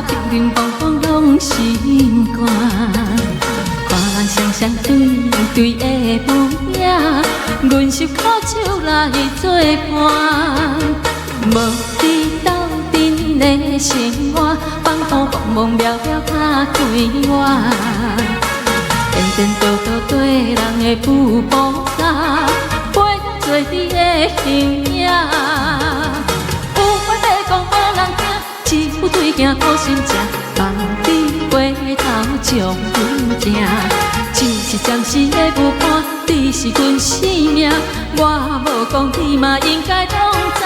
平平凡凡拢心肝。看人双双对对的模样，阮是靠手来作伴。无伫斗阵的生活，放空茫茫渺渺较快活。颠颠倒倒对人的舞步踏，陪做你的形影。有话要讲无人听，只有对镜讨心吃。望你回头将阮行，就是暂时的舞伴，你是阮生命。我无讲，你嘛应该拢知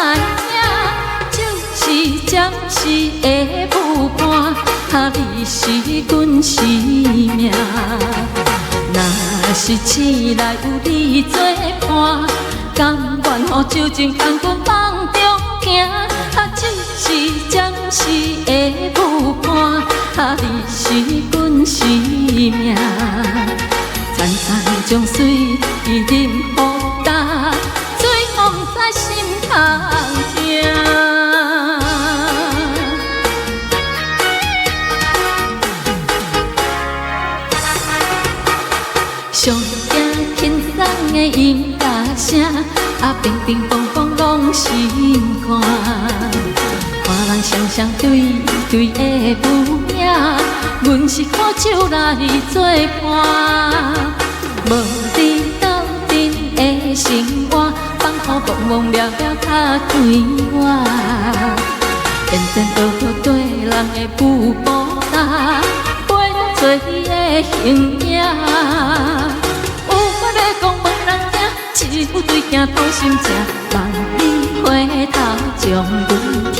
影，就是暂时的舞伴，你是阮生命。若是醒来有你作伴，甘愿予酒精干阮梦中行。就是暂时的舞伴，你是阮生命。残残将水饮予干，水风在心头疼。上惊轻松的音乐声，平平凡凡拢心肝。看人双双对对的舞影，阮是靠手来作伴。无伫斗阵的生活，放空茫茫渺渺较快活。颠颠倒倒对人的舞步踏，陪做你的形影。有话要讲无人听，只有对镜讨心吃。望你回头将阮听，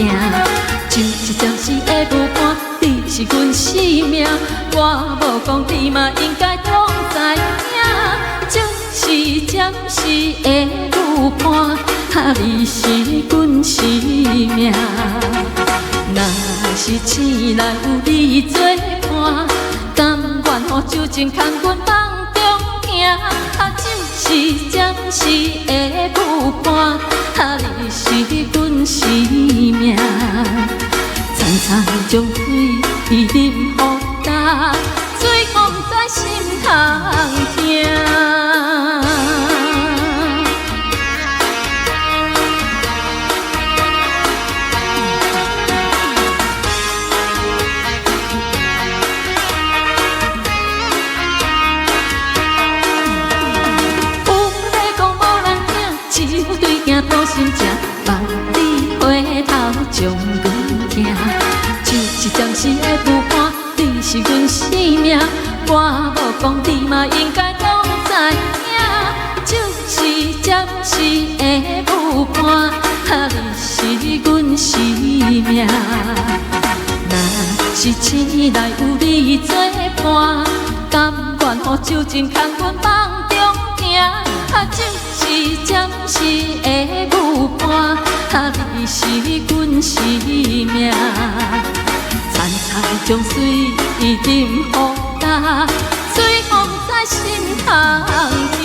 就是暂时的舞伴，你是阮生命。我无讲，你嘛应该拢知影，就是暂时的舞伴，你是阮生命。若是醒来有你作伴，甘愿予酒精牵阮梦中行。就是暂时的舞伴，你是阮生命。残残将水饮予干，水风在心头疼。讨心吃，望你回头将阮听，就是暂时的舞伴，你是阮生命。我无讲，你嘛应该拢知影，就是暂时的舞伴，你是阮生命。若是醒来有你作伴，甘愿予酒精牵阮梦中行。就是暂时的舞伴，你是阮生命。残残将水饮予干，水风在心头疼。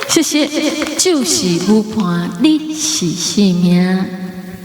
谢谢，就是舞伴，你是生命。